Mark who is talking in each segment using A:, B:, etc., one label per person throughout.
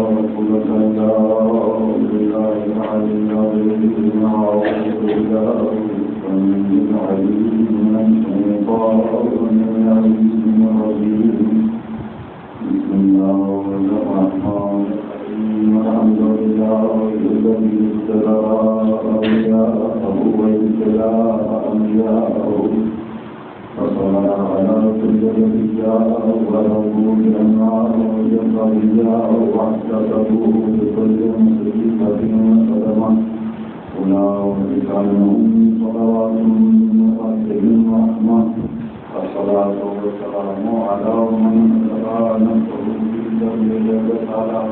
A: قوة إلا بالله العلي العظيم. أعوذ بالله السميع العليم من الشيطان الرجيم. بسم الله الرحمن الرحيم. الحمد لله الذي ابتلى أولياءه وابتلى أنبياءه فصلى على كل نبياء وله بأنواع وجبرياء واحتسبوه بكل مصيبة وصدمة. أولئك عنهم صلوات من ربهم ورحمة. الصلاة والسلام على من اتبع نفسه في سبيل الله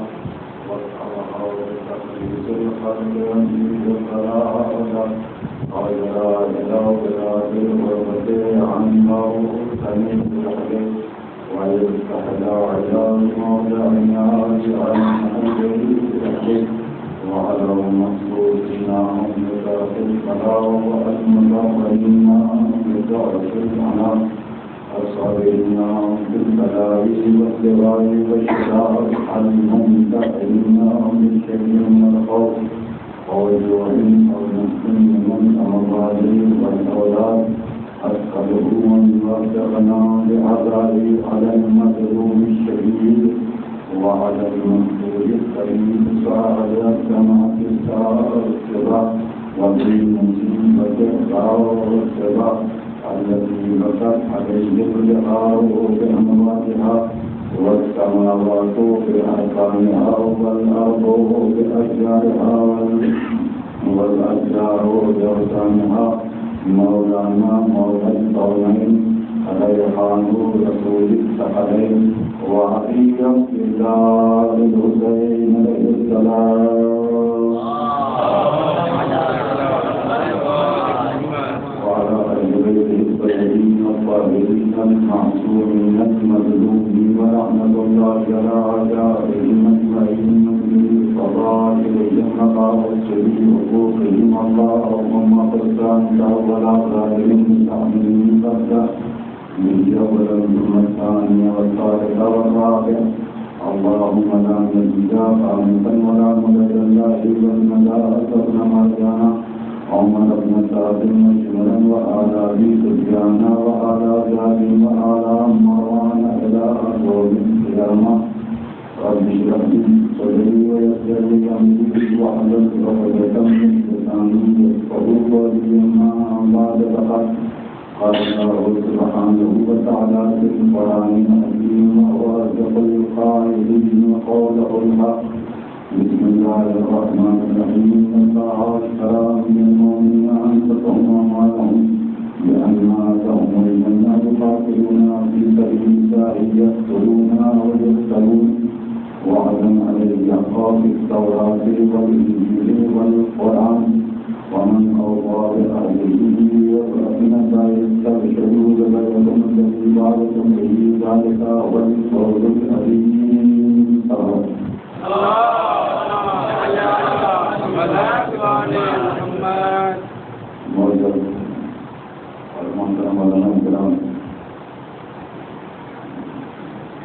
A: واتبع بتخليص الخلق وانجيل الفلاح قال لا إله إلا بالغربة عنه سميع الحديث ويستحلى على موضعنا عن حديث وعلى مقصودنا بذات الفلاح والمتقين بذات العناء الصابرين بالبلاء والضراء والشدائد الممتحنين بالشر والخوف والجوع والنفس من الأمراض والأولاد أسأله أن يوفقنا بعذابه على المظلوم الشديد وعلى المقتول الكريم سعادة مع السبع وبالمصيبة السبع التي بكت عليه البحار بأمواتها والسماوات بأركانها والأرض بأشجارها والأشجار بأغصانها مولانا مولى الكونين ريحان رسول الثقلين وعلي الله الحسين عليه السلام وعلى أهل بيته الطيبين الطاهرين المعصومين المظلومين ورحمة الله على أعدائهم أجمعين بفضائلهم مقام السبيل حقوقهم اللهم قد أنت ولا ظالم مستعملين فردا من جبل الثاني والثالث والرابع. اللهم لا نجد خامسا ولا مددا لا إلا المدارة ابن مريانا عمر بن سعد مشملا وآل أبي سفيان وآل جابر وآل مروان إلى أرض القيامة. رب اشرح لي صدري ويسر لي أمري واحلل عقدة من لساني يفقهوا قولي. أما بعد فقد قال الله سبحانه وتعالى في القرآن الحكيم وهو أصدق القائلين وقوله الحق. بسم الله الرحمن الرحيم. الله اشترى من المؤمنين أنفسهم وأموالهم بأن آتاهم الجنة يقاتلون في سبيل الله يقتلون ويقتلون وعدا عليه حقا في التوراة والإنجيل والقرآن ومن أوفى بعهده وفإن يستبشروا ببيعكم الذي بايعتم به ذلك هو الفوز العظيم.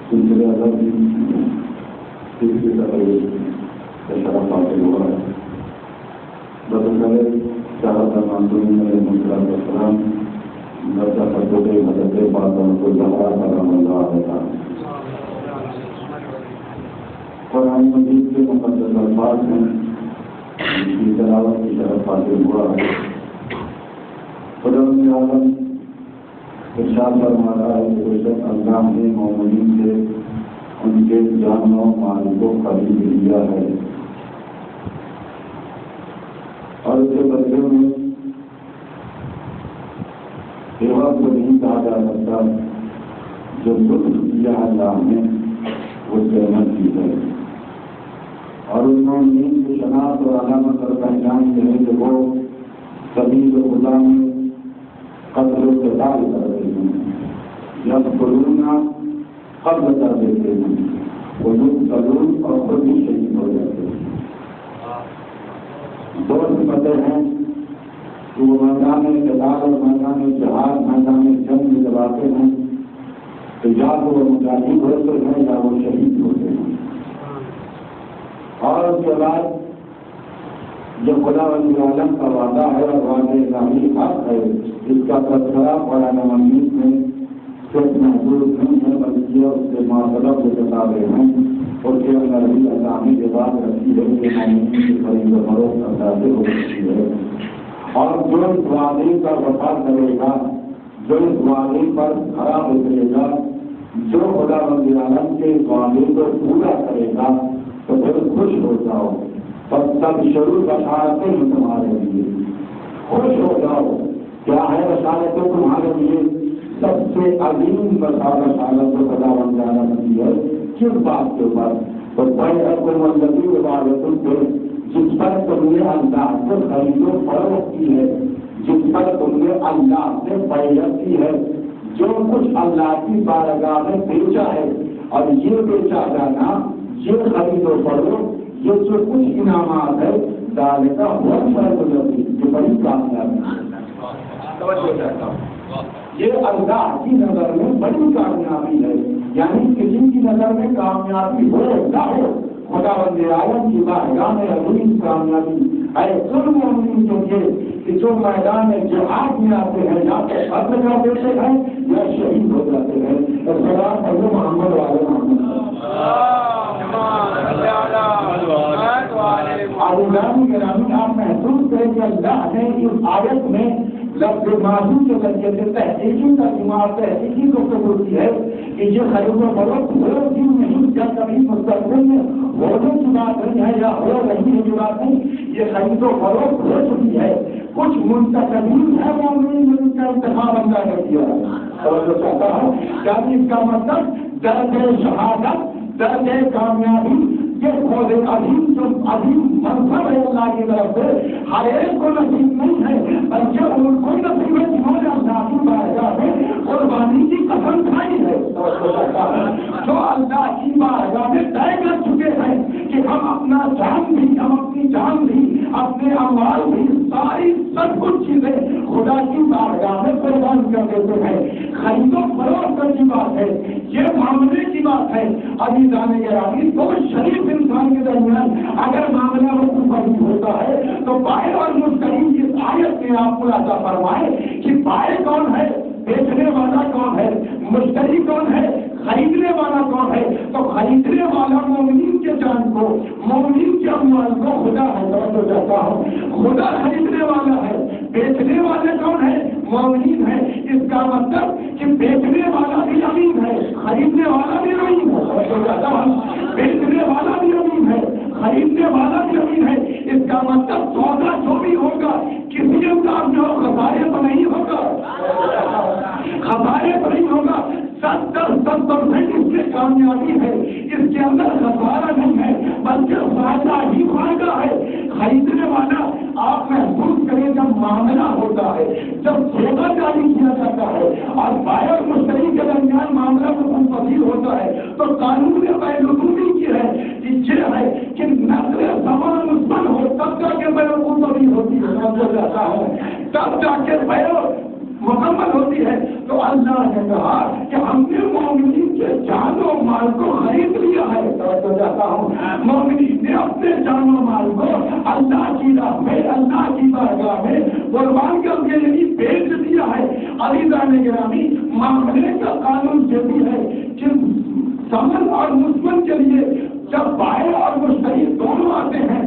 A: سلسلہ ادب تیسری تقریب شرف حاصل ہوا ہے. بدل چاہتا معصومین علیہ السلام بچہ حضرت حضرت بادل کو زہرا کرم اللہ رہتا. قرآن مجید کے مقدس الفاظ ہیں جس کی تلاوت کی شرف حاصل ہوا ہے. خدا عالم ارشاد فرما رہا ہے کہ بے شک اللہ نے مومنین سے ان کے جان و مال کو خرید لیا ہے اور اس کے بدلے میں سیوا کو نہیں کہا جا سکتا. جو لطف کیا اللہ نے وہ قیمت کی ہے اور انہوں نے نیند کی شناخت اور علامت اور پہچان کے ہے کہ وہ کبھی خدا میں قدر و قتال کر رہے ہیں جب قلونا قبل کر دیتے ہیں وہ لوگ قلون اور خود بھی شہید ہو جاتے ہیں. دو صفتیں ہیں کہ وہ میدان قتال اور میدان جہاد میدان جنگ میں جب آتے ہیں تو یا تو وہ مجاہد ہوتے ہیں یا وہ شہید ہوتے ہیں. اور اس کے بعد جو خدا ولی عالم کا وعدہ ہے اور وعدہ الہی حق ہے، اس کا تذکرہ قرآن مجید میں صرف محدود نہیں ہے بلکہ اس سے معطلب جو کتابیں ہیں اس کے اندر بھی اللہ نے یہ بات رکھی ہے کہ مومنین کی خرید و فروخت اندازے ہو سکتی ہے، اور جو اس وعدے کا وفا کرے گا، جو اس وعدے پر کھڑا اترے گا، جو خدا ولی عالم کے وعدے کو پورا کرے گا تو پھر خوش ہو جاؤ، اور سب شروع بشارتیں ہیں تمہارے لیے، خوش ہو جاؤ۔ کیا ہے بشارتیں تمہارے لیے؟ سب سے عظیم بشارت جو خدا ولی عالم کی ہے، کس بات کے اوپر؟ تو بیعکم الذی عبادتوں پہ، جس پر تم نے اللہ سے خرید و فروخت کی ہے، جس پر تم نے اللہ سے بیعت کی ہے، جو کچھ اللہ کی بارگاہ میں بیچا ہے، اور یہ بیچا جانا، یہ خرید و فروخت، یہ جو کچھ انعامات ہے، ذالک هو الفوز العظیم، یہ بڑی کامیابی ہے۔ یہ اللہ کی نظر میں بڑی کامیابی ہے، یعنی کسی کی نظر میں کامیابی ہو نہ ہو، خدا ولی عالم کی بارگاہ میں عظیم کامیابی ہے سن مومنین کے لیے کہ جو میدان جہاد میں آتے ہیں، یا تو قتل کر دیتے ہیں یا شہید ہو جاتے ہیں۔ سلام حضرت محمد والے محمد عزیزان گرامی، آپ محسوس کریں کہ اللہ نے اس آیت میں لفظ ماضی کے ذریعے سے تحقیقی ترجمات تحقیقی گفتگو کی ہے کہ یہ خرید و فروخت ہو بھی نہیں، یا کبھی مستقبل میں ہونے کی بات نہیں ہے یا ہو رہی ہے کی بات نہیں، یہ خرید و فروخت ہو چکی ہے۔ کچھ منتخبین ہے مومنین نے ان کا انتخاب اللہ نے کیا ہے، چاہتا ہوں یعنی اس کا مطلب درجہ شہادت، درجہ کامیابی، یہ خود عظیم جو عظیم منصب ہے اللہ کی طرف سے، ہر ایک کو نصیب نہیں ہے، بلکہ ان کو نصیب ہے جنہوں نے اللہ کی بارگاہ میں قربانی کی قسم کھائی ہے، جو اللہ کی بارگاہ میں طے کر چکے ہیں کہ ہم اپنا جان بھی، ہم اپنی جان بھی، اپنے اموال بھی، ساری سب کچھ چیزیں خدا کی بارگاہ میں قربان کر دیتے ہیں۔ خرید و فروخت کی بات ہے، یہ معاملے کی بات ہے۔ ابھی جانے گرامی دو شریف انسان کے درمیان اگر معاملہ مخالف ہوتا ہے تو بائع اور مشتری کی آیت میں آپ ملاحظہ فرمائے کہ بائع کون ہے، بیچنے والا کون ہے، مشتری کون ہے، خریدنے والا کون ہے؟ تو خریدنے والا مومنین کے جان کو، مومنین کے اموال کو خدا ہے، توجہ چاہتا ہوں، خدا خریدنے والا ہے۔ بیچنے والے کون ہے؟ مومنین ہے۔ اس کا مطلب کہ بیچنے والا بھی امین ہے، خریدنے والا بھی امین ہے، توجہ چاہتا ہوں، بیچنے والا بھی امین ہے، خریدنے والا بھی امین ہے۔ اس کا مطلب سودا جو بھی ہوگا کسی انداز میں ہو، خسارے تو نہیں ہوگا، خسارے تو نہیں ہوگا، 70% اس میں کامیابی ہے، اس کے اندر خسارہ نہیں ہے بلکہ فائدہ ہی فائدہ ہے۔ خریدنے والا آپ محسوس کریں جب معاملہ ہوتا ہے، جب سودا جاری کیا جاتا ہے اور بائع اور مشتری کے درمیان معاملہ منفصل ہوتا ہے تو قانون نے بیرونی کی ہے کہ یہ ہے کہ نظر زمان مثبت ہو تب جا کے بیرونی ہوتی ہے، تب جا کے مکمل ہوتی ہے۔ تو اللہ نے کہا کہ ہم نے مومنین کے جان و مال کو خرید لیا ہے، تو چاہتا ہوں مومنین نے اپنے جان و مال کو اللہ کی راہ میں، اللہ کی بارگاہ میں قربان کر کے یعنی بیچ دیا ہے۔ عزیزان گرامی، معاملے کا قانون یہ بھی ہے کہ ثمن اور مثمن کے لیے جب بائع اور مشتری دونوں آتے ہیں،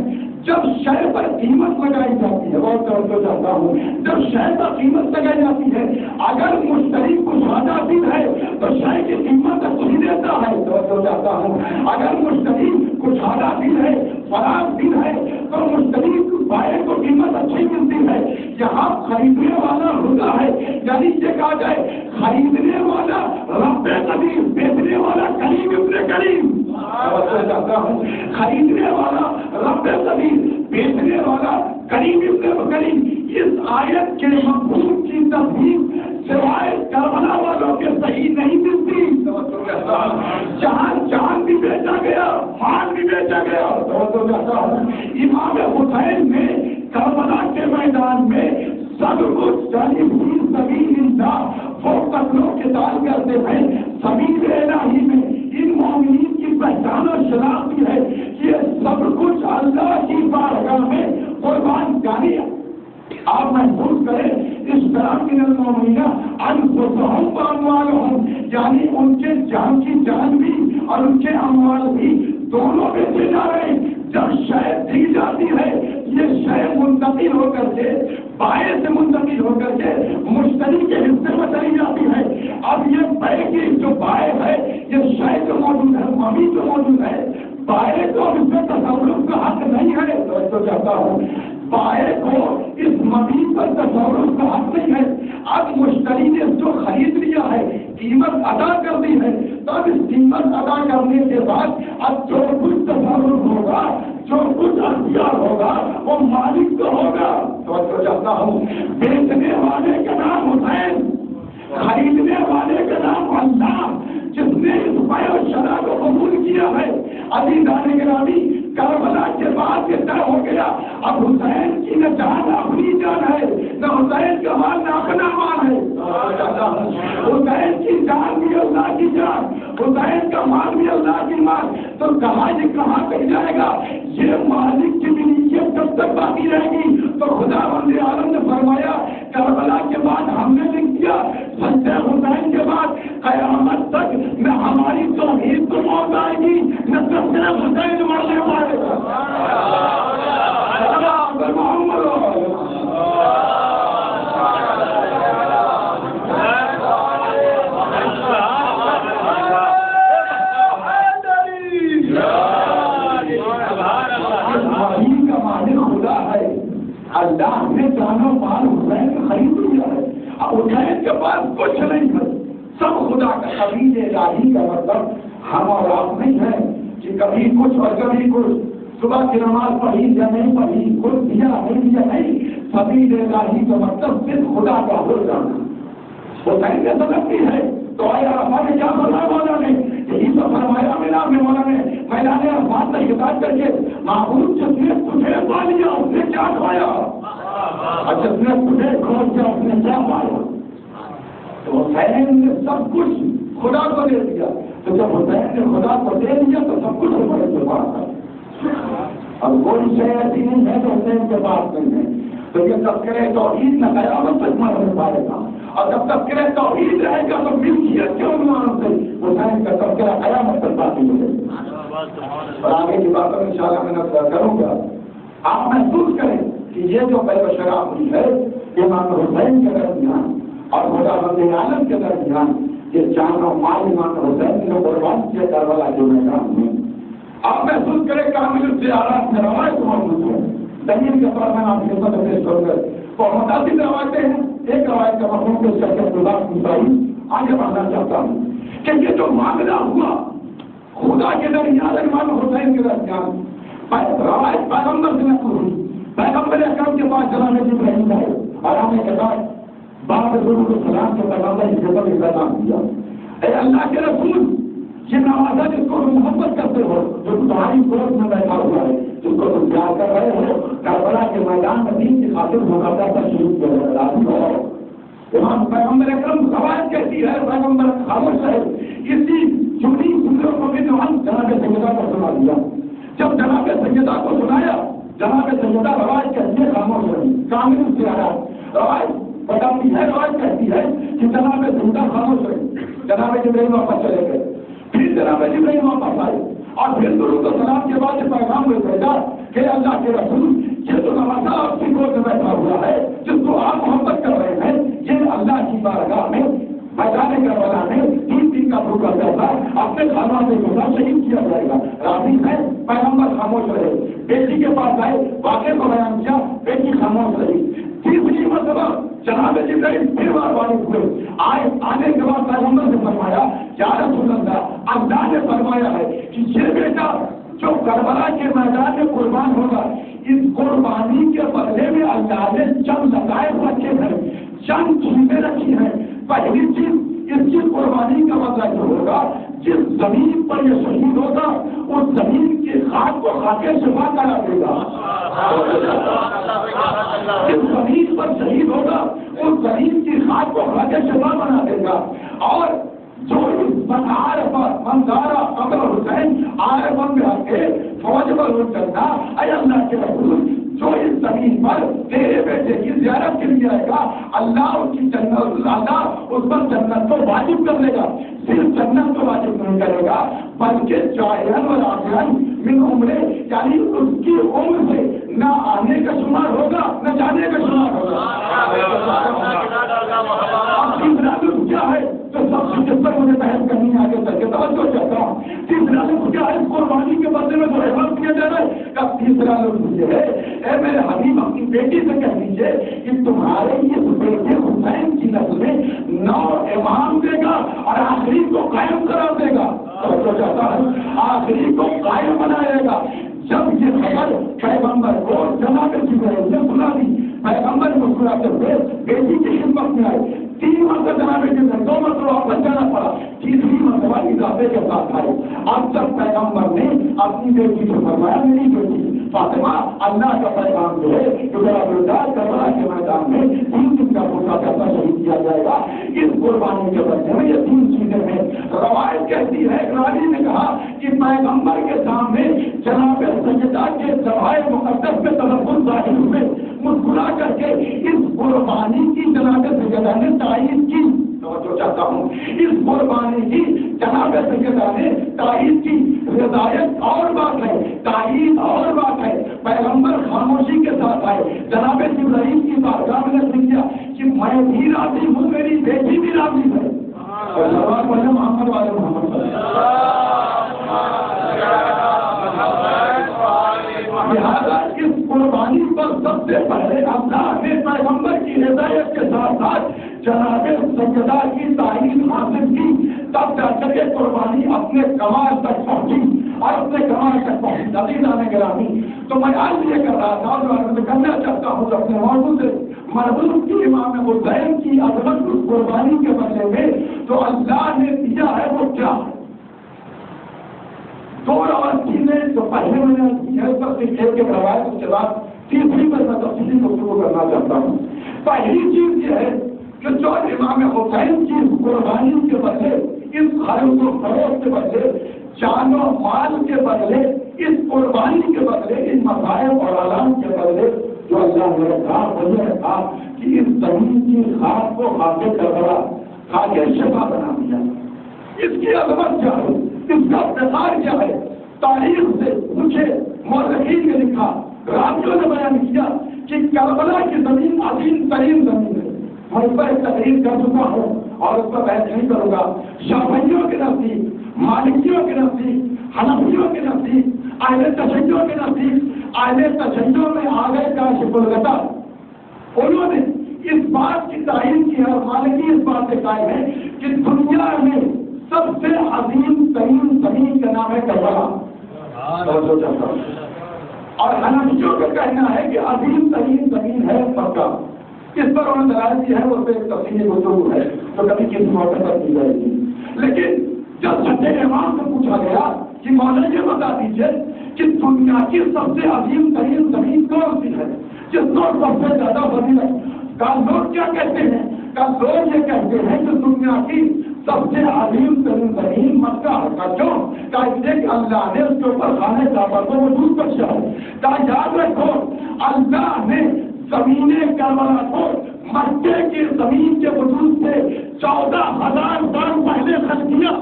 A: جب شے پر قیمت لگائی جاتی ہے، بہت توجہ چاہتا ہوں، جب شے پر قیمت لگائی جاتی ہے، اگر مشتری کشادہ دل ہے تو شے کی قیمت اچھی دیتا ہے، توجہ چاہتا ہوں، اگر مشتری کشادہ دل ہے، فراغ دل ہے تو مشتری بائع کو قیمت اچھی ملتی ہے۔ یہاں خریدنے والا ہوتا ہے، یعنی یہ کہا جائے خریدنے والا رب قدیم، بیچنے والا کریم ابن کریم، چاہتا ہوں خریدنے والا رب قدیم، بیچنے والا کریم ابن کریم۔ اس آیت کے مفہوم کی تفہیم سوائے کربلا والوں کے صحیح نہیں ملتی۔ جہاں جان بھی بیچا گیا، مال بھی بیچا گیا، تو کہتا ہوں امام حسین نے کربلا کے میدان میں سب کچھ زمین وہ قتلوں کے دال کرتے ہیں۔ سبیل الہی میں ان مومنین کی پہچان اور شناخت ہے کہ یہ سب کچھ اللہ کی بارگاہ میں قربان جانی آپ محفوظ کریں. اس طرح من المؤمنین انفسہم واموالہم، یعنی ان کے جان کی جان بھی اور ان کے اموال بھی دونوں بیچے جا رہے ہیں. جب شے دی جاتی ہے یہ شے منتقل ہو کر کے بائیں سے منتقل ہو کر کے مشتری کے حصے میں چلی جاتی ہے. اب یہ بائیں کی جو بائیں ہے یہ شے جو موجود ہے مبی جو موجود ہے بائیں کو اس میں تصرف کا حق نہیں ہے. تو چاہتا ہوں بائیں کو اس مبی پر تصرف کا حق نہیں ہے. اب مشتری نے جو خرید لیا ہے قیمت ادا کر دی ہے تب اس قیمت ادا کرنے کے بعد اب جو کچھ تصرف ہوگا جو کچھ اختیار ہوگا وہ مالک کو ہوگا. تو چاہتا ہوں بیچنے والے کا نام حسین، خریدنے والے کا نام اللہ، جس نے اس بیع و شرع کو قبول کیا ہے. ابھی دانے گرامی کربلا کے بعد یہ طے ہو گیا اب حسین کی نہ جان اپنی جان ہے نہ حسین کا مال نہ اپنا مال ہے. حسین کی جان بھی اللہ کی جان، حسین کا مال بھی اللہ کی مال. تو کہاں یہ کہاں تک جائے گا؟ یہ مالک کی ملکیت جب تک باقی رہے گی. تو خدا بند عالم نے فرمایا کربلا کے بعد ہم نے لکھ دیا سچے حسین کے بعد قیامت تک نہ ہماری توحید کو موت آئے گی نہ سچے حسین مرنے والے گا. اللہ نے جانا مال حسین کا خرید لیا ہے. اب حسین کے پاس کچھ نہیں ہے، سب خدا کا. قبیل الہی کا مطلب ہم اور آپ نہیں ہے کہ کبھی کچھ اور کبھی کچھ، صبح کی نماز پڑھی یا نہیں پڑھی، کچھ دیا نہیں دیا نہیں. قبیل الہی کا مطلب صرف خدا کا ہو جانا. حسین نے سبق دی ہے تو آیا عرفات نے کیا فرمایا مولا نے؟ یہی تو فرمایا مولا نے میدان عرفات میں خطاب کر کے معبود جس نے تجھے پا لیا اس نے کیا کھایا اور جس نے تجھے کھول دیا اس نے کیا پایا. تو حسین نے سب کچھ خدا کو دے دیا. تو جب حسین نے خدا کو دے دیا تو سب کچھ ہمارے کے پاس ہے. اب کوئی شے ایسی نہیں ہے تو حسین کے پاس نہیں ہے. تو یہ تذکرہ توحید نہ قیامت تک مرنے پائے گا. اور جب تذکرہ توحید رہے گا تو ملکیت کے عنوان سے حسین کا تذکرہ قیامت تک باقی ملے گا. اور آگے کی باتوں میں انشاءاللہ میں نظر کروں گا. آپ محسوس کریں کہ یہ جو بیع و شرع ہوئی ہے امام حسین کے درمیان اور خدا بند عالم کے درمیان، یہ جان و مال امام حسین نے قربان کیا کربلا کے میدان میں. آپ محسوس کریں کامل الزیارات میں روایت موجود ہے. دلیل کے طور پر آپ کی خدمت پیش کروں گا. تو متعدد روایتیں ہیں. ایک روایت کا مفہوم کے شرکت آگے بڑھنا چاہتا ہوں کہ یہ جو معاملہ ہوا خدا کے درمیان امام حسین کے درمیان، روایت پیغمبر سے نقل ہوئی. پیغمبر اکرم کے پاس جناب جبرائیل آئے اور آنے کے بعد بعد ضرور السلام کے پیغمبر کی خدمت میں پیغام دیا. اے اللہ کے رسول، یہ نوازہ جس کو تم محبت کرتے ہو، جو تمہاری گود میں بیٹھا ہوا ہے، جس کو تم پیار کر رہے ہو، کربلا کے میدان میں دین کی خاطر مقابلہ کا شروع کیا ہو. امام پیغمبر اکرم روایت کہتی ہے پیغمبر خاموش ہے. اسی چھوٹی دوسروں کو بھی جناب سیدہ کو سنا دیا. جب جناب سیدہ کو سنایا، جناب سیدہ روایت کہتی ہے خاموش رہی. کامل الزیارات روایت بتاتی ہے، روایت کہتی ہے کہ جناب سیدہ خاموش رہی. جناب جبرائیل واپس چلے گئے. پھر جناب جبرائیل واپس آئے اور پھر درود و سلام کے بعد یہ پیغام میں بھیجا کہ اللہ کے رسول، یہ تو نوازہ آپ کی گود میں بیٹھا ہوا ہے جس کو آپ محبت کر رہے ہیں، یہ اللہ کی بارگاہ میں میدان کربلا میں 3 دن کا بھوکا پیسہ اپنے خانہ سے گزا شہید کیا جائے گا. راضی ہے؟ پیغمبر خاموش رہے. بیٹی کے پاس آئے، واقعے کو بیان کیا، بیٹی خاموش رہی. تیسری مرتبہ جناب جبرائیل پھر وارد ہوئے. آنے کے بعد پیغمبر نے فرمایا یا رسول اللہ، اللہ نے فرمایا ہے کہ یہ بیٹا جو کربلا کے میدان میں قربان ہوگا، اس قربانی کے بدلے میں اللہ نے چند لطائف رکھے ہیں، چند چیزیں رکھی ہیں. پہلی چیز، اس کی قربانی کا بدلہ جو ہوگا، جس زمین پر یہ شہید ہوگا اس زمین کی خاک کو خاکے شفا کرا دے گا. جس زمین پر شہید ہوگا اس زمین کی خاک کو خاکے شفا بنا دے گا. اور جو منظارہ قبر حسین عارفن میں آ کے فوج پر اٹھ کرنا اے اللہ کے رسول جو اس زمین پر تیرے بیٹے کی زیارت کے لیے آئے گا اللہ اس کی جنت، اللہ اس پر جنت کو واجب کر لے گا. صرف جنت کو واجب نہیں کرے گا بلکہ جائرن اور آخرن من عمرے، یعنی اس کی عمر سے نہ آنے کا شمار ہوگا نہ جانے کا شمار ہوگا. کیا ہے تو سب سے جس پر مجھے بحث کرنی ہے آگے چل کے توجہ چاہتا ہوں. تیسرا لفظ کیا ہے؟ قربانی کے بدلے میں جو عبادت کیا جا رہا ہے کا تیسرا لفظ یہ ہے، اے میرے حبیب اپنی بیٹی سے کہہ دیجیے کہ تمہارے اس بیٹے حسین کی نسل میں 9 امام دے گا اور آخری کو قائم قرار دے گا. توجہ چاہتا ہے، آخری کو قائم بنائے گا. جب یہ خبر پیغمبر کو جناب جبرائیل نے سنا دی، پیغمبر مسکراتے ہوئے بیٹی کی خدمت میں آئے. 3 مرتبہ جناب جبرائیل، 2 مرتبہ واپس جانا پڑا، تیسری مرتبہ اضافے کے ساتھ آئے. اب تک پیغمبر نے اپنی بیٹی سے فرمایا میری بیٹی فاطمہ اللہ کا پیغام جو ہے کہ کربلا کے میدان میں 3 دن کا پورا کرنا شہید کیا جائے گا. اس قربانی کے بدلے میں یہ 3 چیزیں ہیں. روایت کہتی ہے راوی نے کہا کہ پیغمبر کے سامنے جناب سیدہ کے ذبائح مقدس میں تلفظ ظاہر ہوئے. مسکرا کر کے اس قربانی کی جناب سیدہ نے تائید کی. توجہ چاہتا ہوں، اس قربانی کی جناب سیدہ نے تائید کی. رضایت اور بات ہے، تائید اور بات ہے. پیغمبر خاموشی کے ساتھ آئے، جناب جبرائیل کی بارگاہ میں نے کیا کہ میں بھی راضی ہوں، میری بیٹی بھی راضی ہے. محمد والے محمد لہٰذا اس قربانی پر سب سے پہلے اللہ نے پیغمبر کی ہدایت کے ساتھ ساتھ جناب سیدہ کی تعلیم حاصل کی. تب جا کر یہ قربانی اپنے کمال تک پہنچی اور اپنے کمال تک پہنچی. عزیزان گرامی، تو میں آج یہ کر رہا تھا اور میں کرنا چاہتا ہوں اپنے موضوع سے مربوط کی امام حسین کی عظمت اس قربانی کے بدلے میں تو اللہ نے دیا ہے وہ کیا ہے. 2 چیزیں جو پہلے میں نے ایک روایت اس کے بعد تیسری پر میں تفصیلی گفتگو کرنا چاہتا ہوں. پہلی چیز یہ ہے کہ جو امام حسین کی قربانی کے بدلے، اس خرید و فروخت کے بدلے، جان و مال کے بدلے، اس قربانی کے بدلے، ان مصائب اور اعلان کے بدلے جو اللہ نے رکھا وہ یہ رکھا کہ اس زمین کی خاک کو خاک کربلا، خاک شفا بنا دیا. اس کی عظمت کیا ہے، اس کا افتخار کیا ہے. تاریخ سے مجھے مورخین نے لکھا، راویوں نے بیان کیا کہ کربلا کی زمین عظیم ترین زمین ہے. میں اس پر ایک تقریر کر چکا ہوں اور اس پر بحث نہیں کروں گا. شافعیوں کے نزدیک، مالکیوں کے نزدیک، حنفیوں کے نزدیک، اہل تشیع کے نزدیک، اہل تشیع میں آگے کاشف الغطا، انہوں نے اس بات کی تعین کی ہے اور مالکی اس بات سے قائم ہے کہ دنیا میں سب سے عظیم ترین زمین کا نام ہے کربلا. اور حنفیوں کا کہنا ہے کہ عظیم ترین زمین ہے مکہ. اس پر انہوں نے دلائل کی ہے، اس پہ ایک تفصیلی گفتگو ہے تو کبھی کسی موقع پر کی جائے گی. لیکن جب چھٹے امام سے پوچھا گیا کہ مولانا یہ بتا دیجیے کہ دنیا کی سب سے عظیم ترین زمین کون سی ہے جس کو سب سے زیادہ فضیلت، کا لوگ کیا کہتے ہیں؟ کا لوگ یہ کہتے ہیں کہ دنیا کی سب سے عظیم ترین زمین مکہ کا. کیوں؟ کہ اللہ نے اس کے اوپر خانہ کعبہ کو وجود بخشا ہے. کا یاد رکھو اللہ نے زمین کربلا کو مکے کی زمین کے وجود سے 14,000 سال پہلے خلق کیا.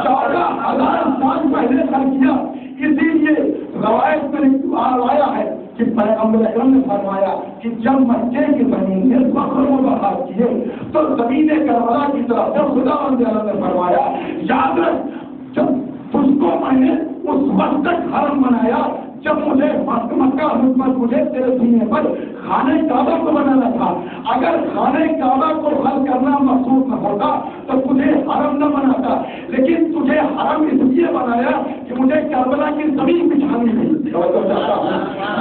A: 14,000 سال پہلے خلق کیا. اسی لیے روایت میں آیا ہے کہ پیغمبر اکرم نے فرمایا کہ جب مکے کی زمین نے فخر و بہار کیے تو زمین کربلا کی طرف جب خدا نے فرمایا یاد رکھ جب تجھ کو میں نے اس وقت تک حرم بنایا جب مجھے مکہ حکومت مجھے تیرے سینے پر خانہ کعبہ کو بنانا تھا. اگر خانہ کعبہ کو حل کرنا مقصود نہ ہوتا تو تجھے حرم نہ بناتا، لیکن تجھے حرم اس لیے بنایا کہ مجھے کربلا کی زمین بچھانی تھی.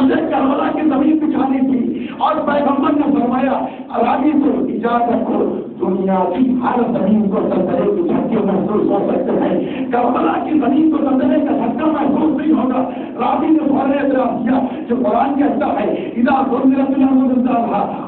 A: مجھے کربلا کی زمین بچھانی تھی اور پیغمبر نے فرمایا راوی سے اجازت کو دنیا کی ہر زمین کو سلطنت کے جھٹکے محسوس ہو سکتے ہیں، کربلا کی زمین کو سلطنت کا جھٹکا محسوس نہیں ہوگا. راوی نے اعتراف کیا کہ قرآن کہتا ہے اذا ذکرت الارض زلزالها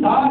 A: 7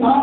A: 7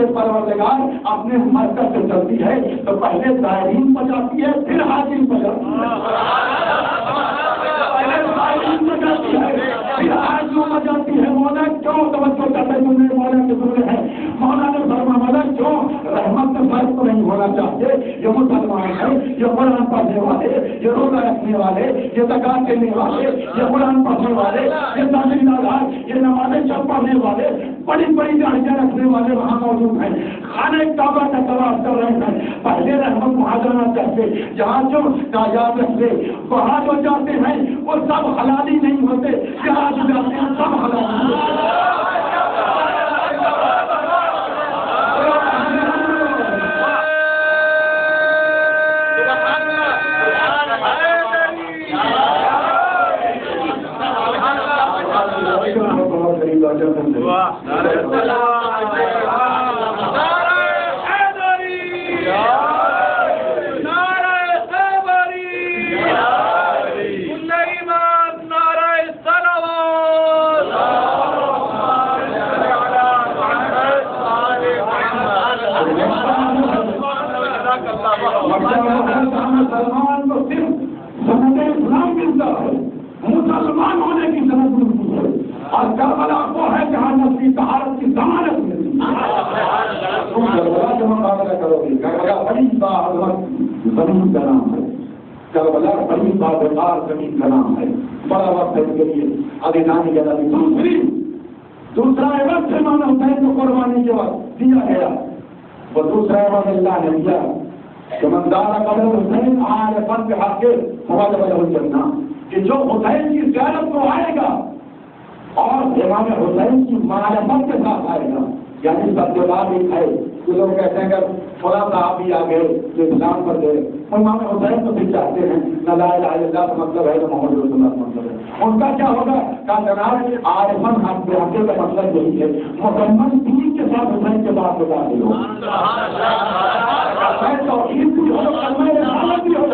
A: کہ پروردگار اپنے مرکز سے چلتی ہے تو پہلے زائرین بچاتی ہے پھر حاضرین بچاتی ہے، پہلے زائرین بچاتی ہے پھر حاضرین بچاتی ہے۔ مولا کیوں توجہ کرتے تمہیں مولا کے ضرور ہے؟ مولا نے فرمایا مولا کیوں رحمت میں فرق تو نہیں ہونا چاہتے، یہ مسلمان ہے، یہ قرآن پڑھنے والے، یہ روزہ رکھنے والے، یہ زکات دینے والے، یہ قرآن پڑھنے والے، یہ تعلیم دار، یہ نمازیں سب پڑھنے والے، بڑی بڑی گاڑیاں رکھنے والے وہاں موجود ہیں، خانہ کعبہ کا طواف کر رہے ہیں۔ پہلے رحمت وہاں جانا چاہتے، جہاں جو یاد رکھتے وہاں جو جاتے ہیں وہ سب حلالی نہیں ہوتے، جہاں جو جاتے ہیں سب حلالی ہوتے ہیں۔ مسلمان کو صرف سند اسلام ملتا ہے، مسلمان ہونے کی سند ملتی ہے، اور کربلا وہ ہے جہاں نفسی طہارت کی ضمانت ملتی ہے۔ تم کربلا کا مقابلہ کرو گے، کربلا بڑی باعظمت زمین کا نام ہے، کربلا بڑی باوقار زمین کا نام ہے، بڑا وقت ہے اس کے لیے ابھی نانی کے نبی دوسرا عبادت امام حسین کو قربانی کے وقت دیا گیا، وہ دوسرا عبادت اللہ نے دیا کہ مندار قبر حسین آئے فن کے حق کے فواد وجہ چلنا، کہ جو حسین کی زیارت کو آئے گا اور امام حسین کی معرفت کے ساتھ آئے گا، یعنی سب کے بعد ایک ہے کہ لوگ کہتے ہیں کہ فلاں صاحب بھی آ گئے جو اسلام پر گئے، امام حسین تو بھی چاہتے ہیں نہ لا الہ الا اللہ کا مطلب ہے نہ محمد رسول اللہ کا مطلب ہے، ان کا کیا ہوگا کہ جناب عارفن حق بیاکے کا مطلب یہی ہے مکمل دین کے ساتھ حسین کے بعد بتا دے ہو توحید بھی ہو کلمہ رسالت بھی ہو،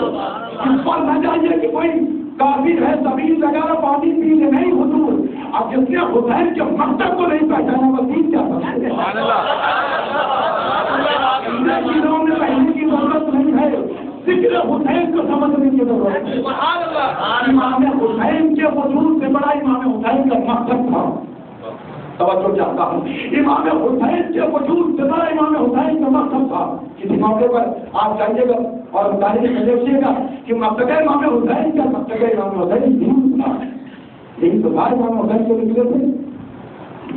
A: اس پر نہ جائیے کہ کوئی کافر ہے زمین لگا پانی پی لے، نہیں حضور اب جس نے حسین کے مقصد کو نہیں پہچانا وہ دین کیا سمجھتے چیزوں میں پہلے کی ضرورت نہیں ہے، ذکر حسین کو سمجھنے کی ضرورت ہے۔ امام حسین کے وجود سے بڑا امام حسین کا مقصد تھا، توجہ چاہتا ہوں، امام حسین کے وجود سے بڑا امام حسین کا مقصد تھا۔ کسی موقع پر آپ جائیے گا اور تاریخ میں دیکھیے گا کہ مقصد امام حسین کا مقصد امام حسین دین تھا، یہی تو بھائی امام حسین کے نکلے تھے،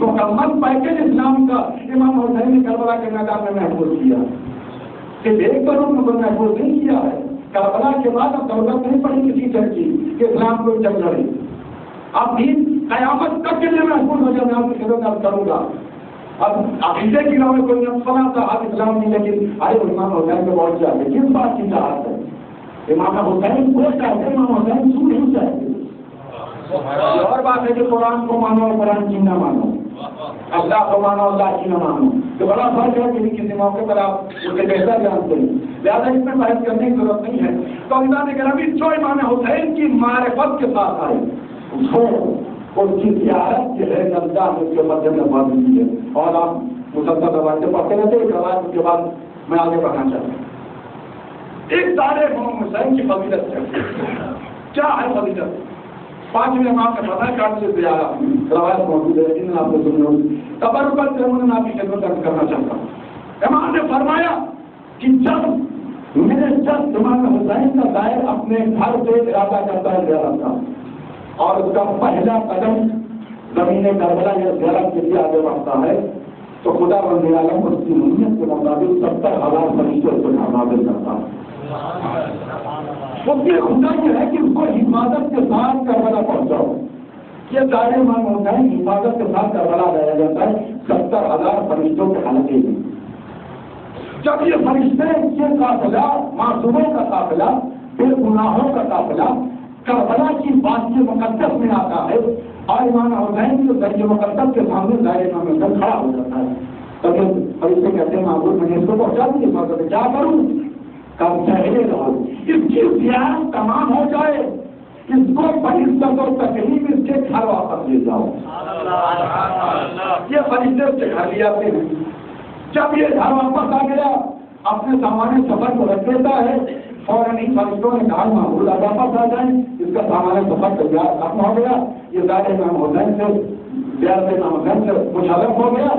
A: مکمل پیکج اسلام کا امام حسین نے کربلا کے میدان میں محفوظ کیا، صرف ایک کروڑ میں محفوظ نہیں کیا ہے، کربلا کے بعد اب ضرورت نہیں پڑی کسی چیز کی کہ اسلام کو جنگ لڑے، اب دین قیامت تک کے لیے محفوظ ہو جائے، میں آپ کی خدمت کروں گا۔ اب عقیدے کی راہ میں کوئی فلاں صاحب اسلام نہیں، لیکن ارے امام حسین کو بہت چاہتے، کس بات کی چاہت ہے؟ امام حسین کو چاہتے، امام حسین کیوں نہیں چاہتے؟ یہ اور بات ہے کہ قرآن کو مانو اور قرآن کی نہ مانو، اللہ کو مانو اللہ کی نہ مانو، تو بڑا فرق ہے کہ کسی موقع پر آپ اسے بہتر جانتے ہیں، لہٰذا اس میں بحث کرنے کی ضرورت نہیں ہے۔ تو اللہ نے کہا جو امام حسین کی معرفت کے ساتھ آئے اس کی زیارت جو ہے اللہ نے اس کے مدد میں بات کی ہے، اور آپ مسلسل روایتیں پڑھتے رہتے ہیں، روایت کے بعد میں آگے بڑھنا چاہتا ہوں۔ ایک سارے امام حسین کی فضیلت ہے، کیا ہے فضیلت؟ 5 امام کا پتہ کاٹ سے زیادہ روایت موجود ہے، جن آپ کو سننا تبرکت سے انہوں نے آپ کی خدمت کرنا چاہتا ہوں۔ امام نے فرمایا کہ جب امام حسین کا دائر اپنے گھر سے ارادہ کرتا ہے زیارت کا، اور اس کا پہلا قدم زمین کربلا یا زیارت کے لیے آگے بڑھتا ہے، تو خدا رب العالمین اس کی نیت کے مطابق 70,000 فرشتے اس کو نازل کرتا ہے۔ اس کی خدا یہ ہے کہ اس کو حفاظت کے ساتھ کربلا پہنچاؤ، یہ دائرے امام حسین حفاظت کے ساتھ کربلا لایا جاتا ہے 70,000 فرشتوں کے حلقے میں۔ جب یہ فرشتے یہ قافلہ معصوموں کا قافلہ بے گناہوں کا قافلہ کربلا کی وادی مقدس میں آتا ہے، اور امام حسین جو درج مقدس کے سامنے دائرے امام حسین کھڑا ہو جاتا ہے، تب فرشتے کہتے ہیں معبود میں نے اس کو پہنچا دی، میں کیا کروں؟ کب ٹھہرے رہو، اس کی زیارت تمام ہو جائے، اس کو فرشتوں و تکلیف اس کے گھر واپس لے جاؤ۔ یہ فرشتے اس کے گھر لے آتے ہیں، جب یہ گھر واپس آ گیا اپنے سامان سفر کو رکھ لیتا ہے، فوراً ہی فرشتوں نے کہا محمود واپس آ جائیں، اس کا سامان سفر تیار ختم ہو گیا، یہ زیادہ امام حسین سے مشرف ہو گیا،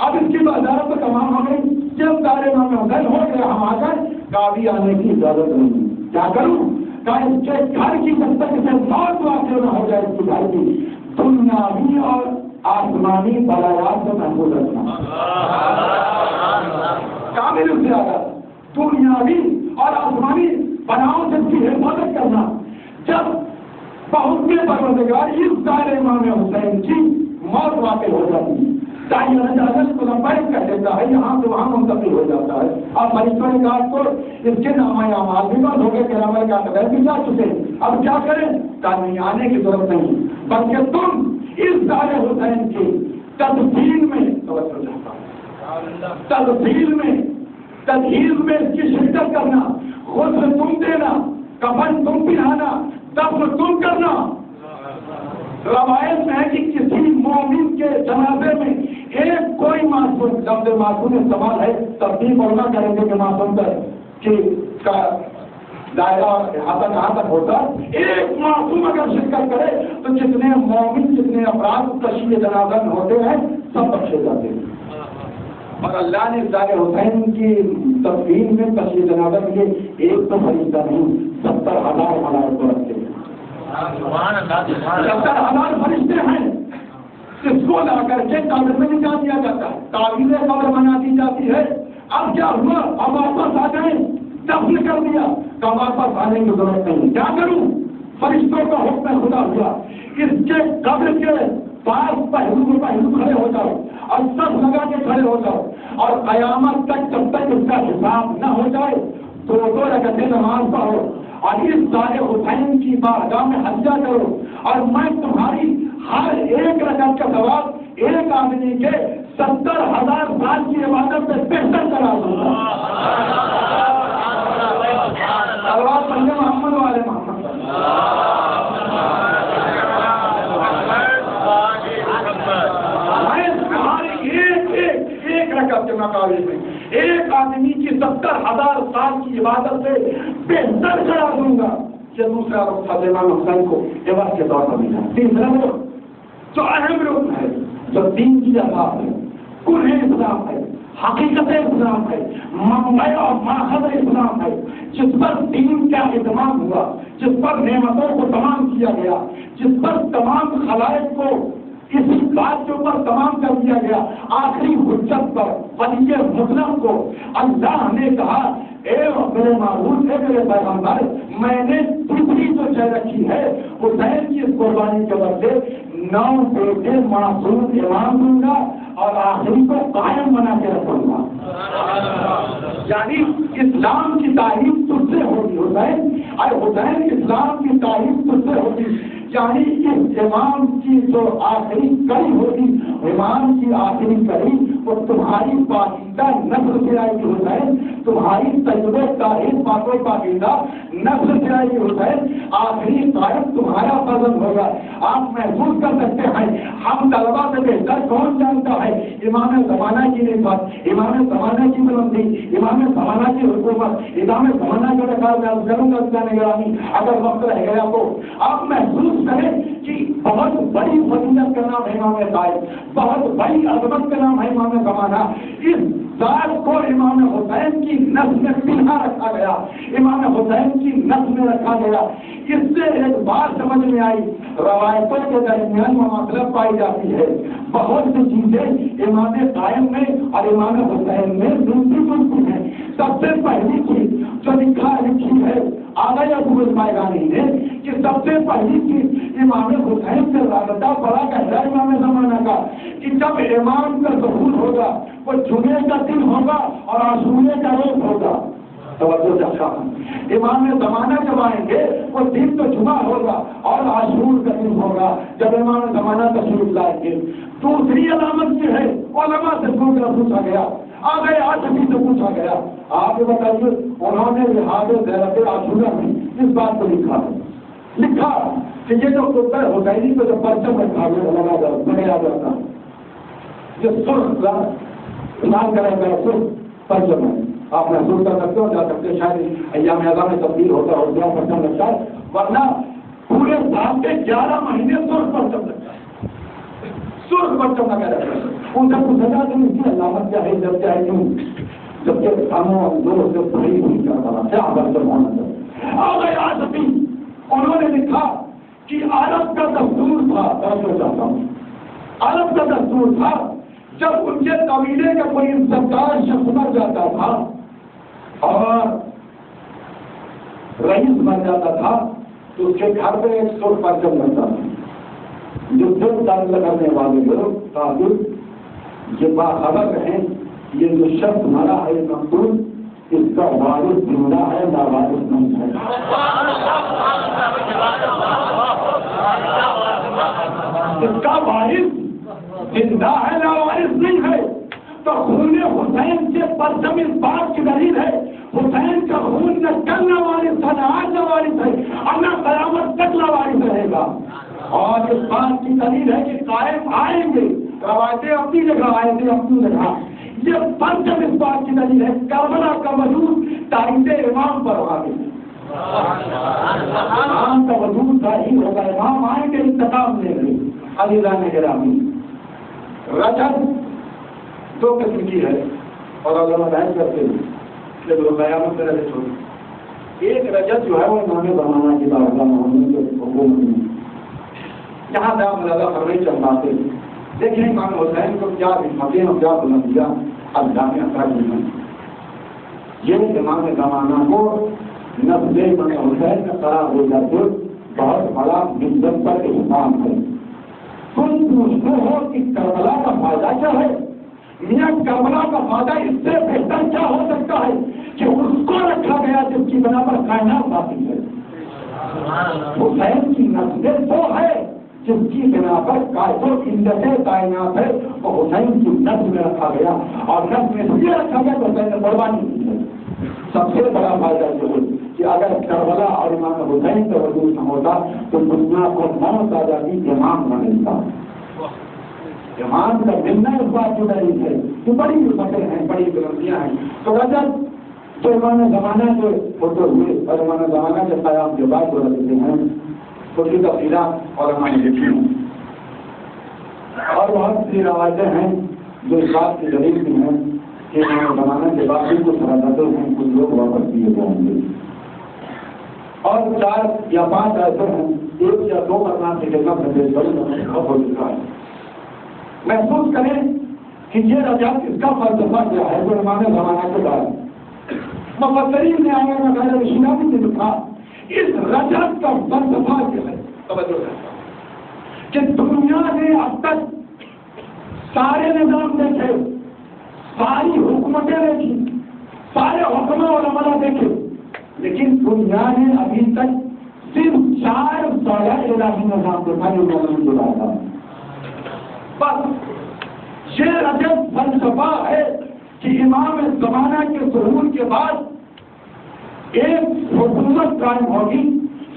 A: اب اس کی بازارت تو تمام ہو گئی، جب دار امام حسین ہو گیا ہم آ گئے، کابی آنے کی اجازت نہیں، کیا کروں؟ کہ اس کے گھر کی جب تک اسے موت واقع نہ ہو جائے اس کی گھر کی دنیاوی اور آسمانی بلاوات سے محفوظ رکھنا، کامل اس سے آگا دنیاوی اور آسمانی بناؤں سے اس کی حفاظت کرنا۔ جب بہت کے پروردگار اس دار امام حسین کی موت واقع ہو جاتی ہے، کو لمبائی کر دیتا ہے، یہاں سے وہاں منتقل ہو جاتا ہے، اب فرشتوں نے کہا تو اس کے نامہ اعمال بھی بند ہو گئے، کرامہ کاتب بھی جا چکے، اب کیا کریں؟ نہیں آنے کی ضرورت نہیں، بلکہ تم اس دار حسین کی تدفین میں تجہیز میں اس کی شرکت کرنا، غسل تم دینا، کفن تم پہنانا، دفن تم کرنا۔ روایت میں ہے کہ کسی مومن کے جنازے میں ایک کوئی معصوم، لفظ معصوم استعمال ہے، ترتیب اور نہ کریں گے کہ معصوم کا دائرہ کہاں تک ہوتا، ایک معصوم اگر شرکت کرے تو جتنے مومن جتنے افراد تشییع جنازہ میں ہوتے ہیں سب بخشے جاتے ہیں، اور اللہ نے دار حسین کی تدفین میں تشییع جنازہ کے لیے ایک تو فرشتہ نہیں 70,000 ملائکہ کو رکھتے ہیں، 70,000 فرشتے ہیں، اس کو لا کر کے قبر میں نکال دیا جاتا ہے، تعویذ قبر بنا دی جاتی ہے۔ اب کیا ہوا؟ اب واپس آ جائیں، دفن کر دیا، تو واپس آنے کی ضرورت نہیں، کیا کروں؟ فرشتوں کا حکم خدا ہوا، اس کے قبر کے پاس پہلو کھڑے ہو جاؤ اور سب لگا کے کھڑے ہو جاؤ، اور قیامت تک جب تک اس کا حساب نہ ہو جائے 2 رکعتیں نماز پڑھو اور اس دار حسین کی بارگاہ میں حجہ کرو، اور میں تمہاری ہر ایک رکعت کا ثواب ایک آدمی کے 70,000 سال کی عبادت سے بہتر کرا دوں گا۔ صلوات پڑھیں محمد والے محمد۔ میں تمہاری ایک رکعت کے مقابلے میں ایک آدمی کی 70,000 سال کی عبادت سے بہتر کرا دوں گا۔ یہ دوسرا رخ امام حسین کو عبادت کے طور پر ملا۔ تیسرا رخ جو اہم رکن ہے، جو دین کی اساس ہے، کنہ اسلام ہے، حقیقت اسلام ہے، منبع اور ماخذ اسلام ہے، جس پر دین کا اہتمام ہوا، جس پر نعمتوں کو تمام کیا گیا، جس پر تمام خلائق کو اسی بات کے اوپر تمام کر دیا گیا، آخری حجت پر ولی مطلق کو اللہ نے کہا اے میرے معبود، اے میرے پیغمبر، میں نے دوسری جو شے رکھی ہے حسین کی اس قربانی کے بدلے 9 بیٹے معصوم امام دوں گا اور آخری کو قائم بنا کے رکھوں گا۔ یعنی اسلام کی تعریف تجھ سے ہوگی حسین، اور حسین اسلام کی تعریف تجھ سے ہوگی، یعنی اس امام کی جو آخری کڑی ہوگی، امام کی آخری کڑی وہ تمہاری پاکیزہ نسل سے آئے گی حسین، تمہاری طیب طاہر پاک و پاکیزہ نسل سے آئے گی حسین، آخری قائم تمہارا فضل ہوگا۔ آپ محسوس کر سکتے ہیں ہم طلبا سے بہتر کون جانتا ہے امام زمانہ کی نسبت، امام زمانہ کی بلندی، امام زمانہ کی حکومت، امام زمانہ کا نگرانی، اگر وقت رہ گیا تو آپ محسوس کریں کہ بہت بڑی فضیلت کا نام ہے امام قائم، بہت بڑی عظمت کا نام ہے امام زمانہ۔ اس ذات کو امام حسین کی نسل میں پنہا رکھا گیا، امام حسین کی نسل میں رکھا گیا۔ اس سے ایک بات سمجھ میں آئی، روایتوں کے درمیان مماثلت پائی جاتی ہے، بہت سی چیزیں امام قائم میں اور امام حسین میں ملتی جلتی ہیں۔ سب سے پہلی چیز جو لکھی ہے آغا ابو الفائقانی نے کہ سب سے پہلی چیز امام حسین سے رابطہ بڑا گہرا امام زمانہ کا، کہ جب امام کا ظہور ہوگا وہ جمعے کا دن ہوگا اور عاشورے کا روز ہوگا۔ امام زمانہ جب آئیں گے وہ دن تو جمعہ ہوگا اور عاشور کا دن ہوگا جب امام زمانہ تشریف لائیں گے۔ دوسری علامت یہ ہے، علماء سے پوچھا گیا، آگے آشمی سے پوچھا گیا، آپ یہ بتائیے انہوں نے لحاظ غیرت عاشورہ میں اس بات کو لکھا کہ یہ جو قطر حسینی پہ جو پرچم رکھا گیا لگایا جاتا، یہ سرخ استعمال کرے گا صرف پرچم ہے. آپ محسوس کر سکتے ہو, جا سکتے شاید ایام اعظم میں تبدیل ہوتا ہو گیا پرچم لگتا ہے, ورنہ پورے سال کے 11 مہینے سرخ پرچم لگتا ہے, سرخ پرچم لگا رہتا ہے. ان سب کو سزا دیں اس کی علامت کیا ہے, جب کیا ہے, کیوں جبکہ کاموں دور سے بڑی ہوئی کر رہا کیا پرچم ہونا چاہیے. اور آج بھی انہوں نے لکھا کہ عرب کا دستور تھا, چاہتا ہوں عرب کا دستور تھا جب ان کے قبیلے کا کوئی عزتدار شخص مر جاتا تھا اور رئیس بن جاتا تھا تو اس کے گھر پہ ایک سرخ پرچم لگتا تھا. جو دل درد کرنے والے لوگ کافر یہ باخبر رہیں یہ جو شخص مرا ہے مقتول اس کا وارث زندہ ہے نہ وارث نہیں ہے. اس کا وارث زندہ ہے نہ وارث نہیں ہے. تو خون حسین کے پرچم اس بات کی دلیل ہے حسین کا خون نہ کل نہ وارث ہے نہ آج نہ وارث ہے اور نہ قیامت تک نہ وارث رہے گا. اور اس بات کی دلیل ہے کہ قائم آئیں گے, روایتیں اپنی جگہ, آئیں اپنی جگہ. یہ پرچم اس بات کی دلیل ہے کربلا کا وجود تاریخ امام پر آ گئی. امام کا وجود ظاہر ہوگا, امام آئیں گے انتقام لے گئے. عزیزان گرامی, رجب 2 قسم کی ہے اور علماء بیان کرتے ہیں کہ وہ قیامت میں رجب ہوگی. ایک رجب جو ہے وہ امام زمانہ کی بارگاہ محمد کے حکومت میں جہاں سے آپ زیادہ خبریں چل پاتے ہیں. دیکھیں امام حسین کو کیا حکمتیں اور کیا بلندیاں اللہ نے عطا کی ہیں. یہ امام زمانہ کو نسل امام حسین کا قرار ہو جاتے بہت بڑا مدت پر احسان ہے. تم پوچھتے ہو کہ کربلا کا فائدہ کیا ہے. میاں کربلا کا فائدہ اس سے بہتر کیا ہو سکتا ہے کہ اس کو رکھا گیا جس کی بنا پر کائنات باقی ہے. حسین کی نسل وہ ہے جس کی بنا پر کائنات ہے, وہ حسین کی نسل میں رکھا گیا اور نسل میں اس لیے رکھا گیا تو حسین نے قربانی کی ہے. سب سے بڑا فائدہ یہ ہے کہ اگر کربلا اور امام حسین کا وجود نہ ہوتا تو دنیا کو موت آ جاتی, امام نہ ملتا. امام کا ملنا اس بات کی دلیل ہے کہ بڑی فتح ہیں, بڑی بلندیاں ہیں. تو رجب جو امام زمانہ کے ہوتے ہوئے اور امام زمانہ کے قیام کے بعد جو رکھتے ہیں اس کی تفصیلات اور ہماری لکھی ہیں اور بہت سی روایتیں ہیں جو اس بات کی دلیل بھی ہیں کہ امام زمانہ کے بعد بھی کچھ حرکتیں ہیں, کچھ لوگ واپس کیے جائیں گے. اور 4 یا 5 ایسے ہیں, 1 یا 2 مرتبہ سے کتنا سندیش بڑی ہو چکا ہے. محسوس کریں کہ یہ رجب اس کا فلسفہ کیا ہے جو امام زمانہ کے بعد مفسرین نے آیا غیر اشنابی نے لکھا اس رجب کا فلسفہ کیا ہے. توجہ کہ دنیا نے اب تک سارے نظام دیکھے, ساری حکومتیں دیکھی, سارے حکماں اور عملہ دیکھے, لیکن دنیا نے ابھی تک صرف 4 بڑا الہی نظام دیکھا جو موجود ہو رہا تھا. بس یہ رجب فلسفہ ہے کہ امام زمانہ کے ظہور کے بعد ایک حکومت قائم ہوگی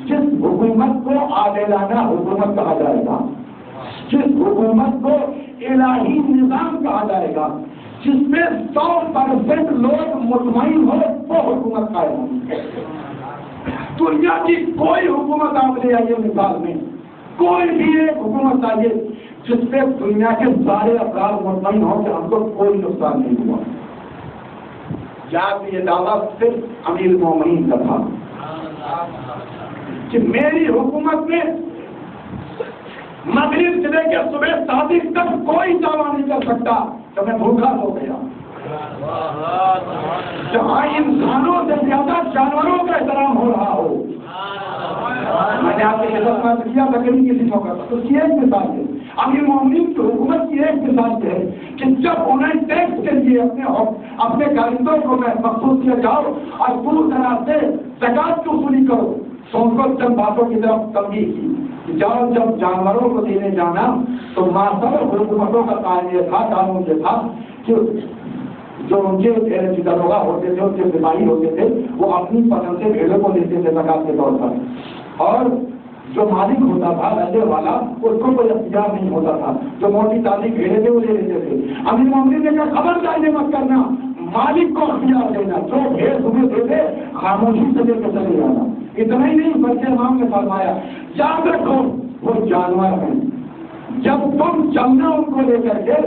A: جس حکومت کو عادلانہ حکومت کہا جائے گا, جس حکومت کو الہی نظام کہا جائے گا, جس میں 100% لوگ مطمئن ہو وہ حکومت قائم ہوگی. دنیا کی کوئی حکومت آپ لے آئیے مثال میں, کوئی بھی ایک حکومت آئیے جس پہ دنیا کے سارے افراد مطمئن ہوں کہ ہم کو کوئی نقصان نہیں ہوا. یہ دعویٰ صرف امیر المومنین کا تھا کہ میری حکومت میں مغرب سے لے کے صبح صادق تک کوئی دعویٰ نہیں کر سکتا کہ میں بھوکا ہو گیا. جہاں انسانوں سے زیادہ جانوروں کا احترام ہو رہا ہو. میں نے آپ کی خدمت کیا بکری کی موقع تو اس کی ایک مثال ہے. امیر المومنین کی حکومت کی ایک مثال ہے کہ جب انہیں ٹیکس کے لیے اپنے کاریگروں کو مخصوص کیا جاؤ اور دور دراز سے زکات کی وصولی کرو تو ان کو چند باتوں کی طرف تنبیہ کی. جب جانوروں کو دینے جانا تو ماسر حکومتوں کا قائم یہ تھا, قانون یہ تھا کہ جو ان کے داروغہ ہوتے تھے, ان کے سپاہی ہوتے تھے, وہ اپنی پسند سے بھیڑوں کو دیتے تھے زکات کے طور پر. اور جو مالک ہوتا تھا رہنے والا اس کو کوئی اختیار نہیں ہوتا تھا، جو موٹی تازی بھیڑے تھے وہ لے لیتے تھے۔ امیر مومنین نے کہا خبردار یہ مت کرنا، مالک کو اختیار دینا، جو بھیڑ تمہیں دے دے خاموشی سے لے کے چلے جانا۔ اتنا ہی نہیں بلکہ امام نے فرمایا یاد رکھو وہ جانور ہیں، جب تم چلنا ان کو لے کر کے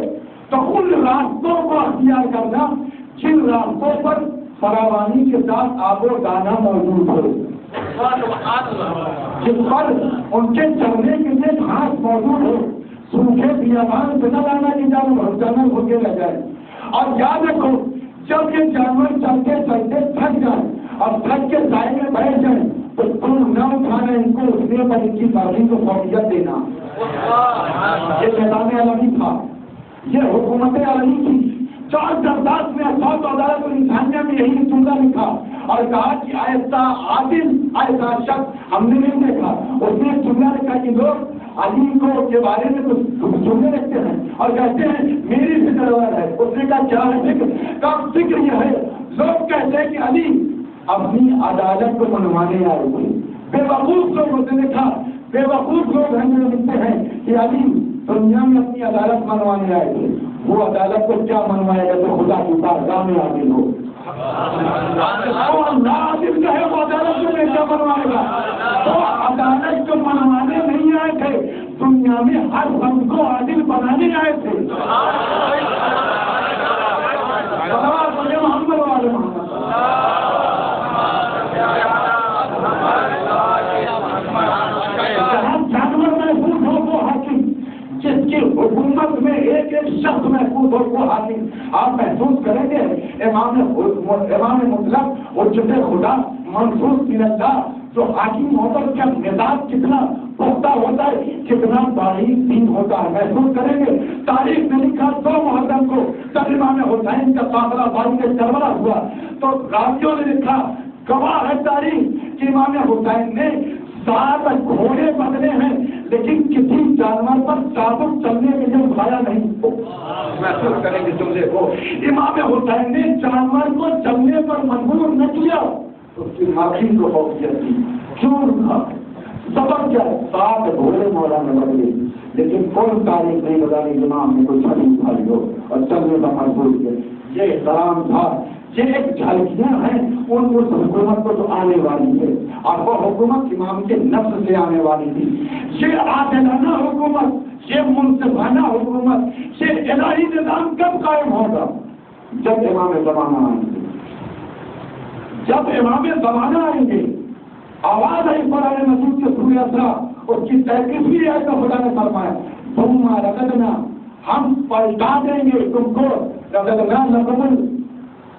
A: تو ان راستوں کو اختیار کرنا جن راستوں پر فراوانی کے ساتھ آب و دانا موجود ہو، جن پر ان کے چلنے کے لیے گھاس موجود ہو، سوکھے بیابان بنا لانا کی جانور ہو کے رہ جائے۔ اور یاد رکھو جب یہ جانور چلتے چلتے تھک جائیں اور تھک کے سائے میں بیٹھ جائیں تو تم نہ اٹھانا ان کو، اٹھنے پر ان کی فوری کو فوقیت دینا۔ یہ میدان عالمی تھا، یہ حکومت عالمی تھی۔ 410 میں صوت عدالت الانسانیہ میں یہی جملہ لکھا اور کہا کہ ایسا عادل ایسا شخص ہم نے نہیں دیکھا۔ اس نے جملہ لکھا کہ لوگ علی کو کے بارے میں کچھ جملے رکھتے ہیں اور کہتے ہیں میری فکر ہے۔ اس نے کہا کیا ہے فکر؟ کا فکر یہ ہے لوگ کہتے ہیں کہ علی اپنی عدالت کو منوانے آئے تھے۔ بے وقوف لوگ، اس نے دیکھا بے وقوف لوگ ہیں جو لکھتے ہیں کہ علی دنیا میں اپنی عدالت منوانے آئے تھے۔ وہ عدالت کو کیا منوائے گا جو خدا کی بارگاہ میں عادل ہو؟ وہ اللہ عادل کہے وہ عدالت کو کیا منوائے گا؟ وہ عدالت کو منوانے نہیں آئے تھے، دنیا میں ہر بند کو عادل بنانے آئے تھے۔ محمد والے جانور محفوظ ہو وہ حاکم، جس کی حکومت میں ایک ایک شخص محفوظ ہو وہ حاکم۔ آپ محسوس کریں گے امام مطلق اور جب خدا منصور من اللہ جو حاکم ہوتا ہے اس کا مزاج کتنا پختہ ہوتا ہے، کتنا باریک دین ہوتا ہے۔ محسوس کریں گے تاریخ میں لکھا 2 محرم کو جب امام حسین کا قافلہ باری میں کربلا ہوا تو راویوں نے لکھا، گواہ ہے تاریخ کہ امام حسین نے 7 گھوڑے بدلے ہیں لیکن کسی جانور پر چابک چلنے کے لیے اٹھایا نہیں۔ محسوس کریں گے جملے کو، امام حسین نے جانور کو چلنے پر مجبور نہ کیا، اس کی معافی کو فوقیت دی۔ کیوں تھا سبب کیا؟ 7 گھوڑے مولانا نے بدلے لیکن کوئی تاریخ نہیں بتائی امام نے کوئی چھڑی اٹھائی ہو اور چلنے کا مجبور کیا۔ یہ احترام تھا، یہ ایک جھلکیاں ہیں ان اس حکومت کو جو آنے والی ہے، اور وہ حکومت امام کے نفس سے آنے والی تھی۔ یہ عادلانہ حکومت، یہ منصفانہ حکومت، یہ الہی نظام کب قائم ہوگا؟ جب امام زمانہ آئیں گے، جب امام زمانہ آئیں گے۔ آواز آئی قرآن مجید کے سورہ اسراء اس کی 33ویں آیت میں خدا نے فرمایا ثم رددنا، ہم پلٹا دیں گے تم کو، رددنا لکم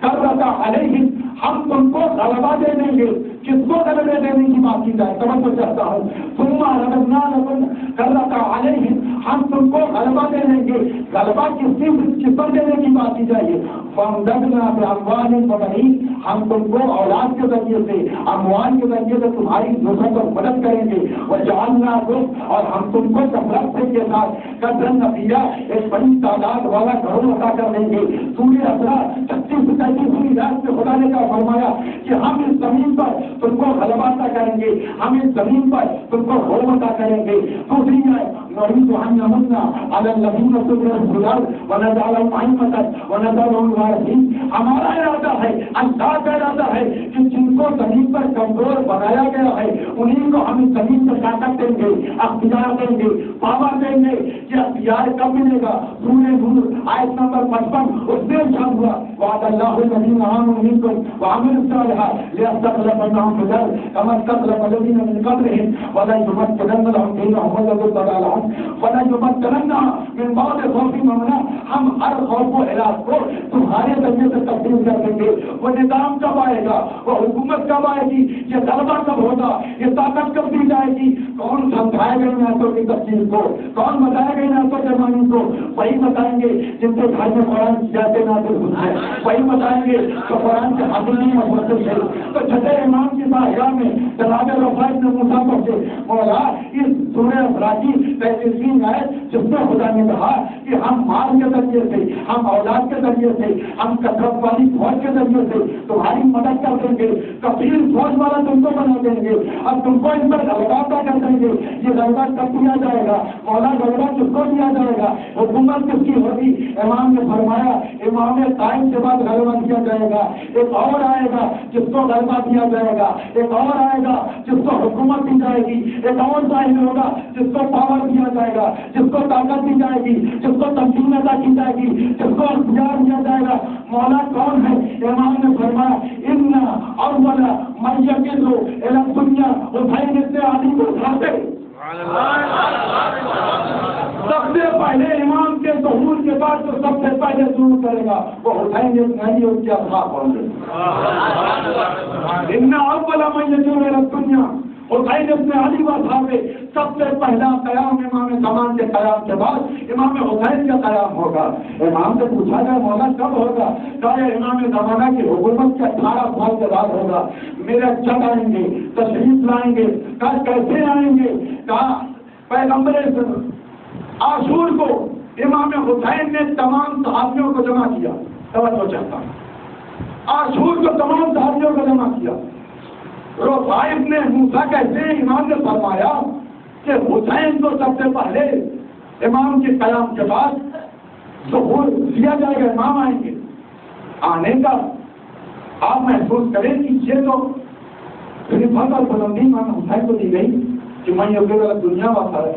A: کرۃ علیہم، ہم تم کو غلبہ دے دیں گے۔ کس کو غلبہ دینے کی بات کی جائے؟ توجہ چاہتا ہوں، ثم رددنا لکم کرۃ علیہم، ہم تم کو غلبہ دے دیں گے۔ غلبہ کس پر دینے کی بات کی جائے؟ فامددنا باموال وبنین، ہم تم کو اولاد کے ذریعے سے، اموال کے ذریعے سے تمہاری نصرت اور مدد کریں گے۔ وجعلناکم، اور ہم تم کو کثرت کے ساتھ قدرا نفیرا، ایک بڑی تعداد والا گھروں عطا کر دیں گے۔ سورہ اسراء 36-37 آیت میں خدا نے کہا فرمایا کہ ہم اس زمین پر تم کو غلبہ عطا کریں گے، ہم اس زمین پر تم کو غلبہ عطا کریں گے۔ دوسری آیت نريد أن نمن على الذين استضعفوا ونجعلهم أئمة ونجعلهم الوارثين، ہمارا ارادہ ہے، اللہ کا ارادہ ہے کہ جن کو زمین پر کمزور بنایا گیا ہے انہیں کو ہم زمین پر طاقت دیں گے، اختیار دیں گے، پاور دیں گے۔ یہ اختیار کب ملے گا؟ سورہ نور آیت نمبر 55 اس میں ارشاد ہوا وعد اللہ الذین آمنوا منکم وعملوا الصالحات ليستخلفنهم في الأرض كما استخلف الذين من قبلهم وليمكنن لهم دينهم الذي ارتضى لهم وليمكنن من بعد خوفهم أمنا، ہم ہر خوف و ہلاک کو تمہارے ذریعے سے تبدیل کر دیں گے۔ وہ نظام کب آئے گا؟ وہ حکومت کب آئے گی؟ یہ غلبہ کب ہوگا؟ یہ طاقت کب دی جائے گی؟ کون سمجھائے گا ان آیتوں کی تفصیل کو؟ کون بتائے گا ان آیتوں کے معنی کو؟ وہی بتائیں گے جن کے گھر میں قرآن کی جاتے نازل ہوتا ہے، وہی بتائیں گے تو قرآن کے حاصل نہیں مفصل ہے۔ تو چھٹے امام کی بارگاہ میں جناب رفاعی نے موسیٰ پہنچے، مولا اس سورہ اسراء کی 33ویں آیت جس میں خدا نے کہا کہ ہم مال کے ذریعے سے، ہم اولاد کے ذریعے سے، ہم کثرت والی فوج کے ذریعے سے تمہاری مدد کر دیں گے، کثیر فوج والا تم کو بنا دیں گے اور تم کو ان پر غلبہ کر پوچھیں گے یہ غلبہ کب دیا جائے گا، مولا غلبہ کس کو دیا جائے گا، حکومت کس کی ہوگی؟ امام نے فرمایا امام قائم کے بعد غلبہ دیا جائے گا، ایک اور آئے گا جس کو غلبہ دیا جائے گا، ایک اور آئے گا جس کو حکومت دی جائے گی، ایک اور ظاہر ہوگا جس کو پاور دیا جائے گا، جس کو طاقت دی جائے گی، جس کو تنظیم ادا کی جائے گی، جس کو اختیار دیا جائے گا۔ مولا کون ہے؟ امام نے فرمایا ان اول من یقظ الی الدنیا حسین ابن علی الحاضر، سب سے پہلے امام کے ظہور کے بعد جو سب سے پہلے ظہور کرے گا وہ حسین ابن علی اور کے اصحاب ہوں گے۔ ان اول من یقظ الی الدنیا حسین ابن علی واصحابہ، سب سے پہلا قیام امام زمان کے قیام کے بعد امام حسین کا قیام ہوگا۔ امام سے پوچھا گیا مولا کب ہوگا؟ کہا امام زمانہ کی حکومت کے 18 سال کے بعد ہوگا۔ میرے جب آئیں گے، تشریف لائیں گے، کہا کیسے آئیں گے؟ کہا پیغمبر عاشور کو امام حسین نے تمام صحابیوں کو جمع کیا، توجہ چاہتا ہوں، عاشور کو تمام صحابیوں کو جمع کیا۔ رفاعت نے موسیٰ کہتے ہیں امام نے فرمایا کہ حسین کو سب سے پہلے امام کے قیام کے بعد ظہور دیا جائے گا، امام آئیں گے۔ آنے کا آپ محسوس کریں کہ یہ تو رفعت اور بلندی امام حسین کو دی گئی کہ میں یہ دنیا والا ہے،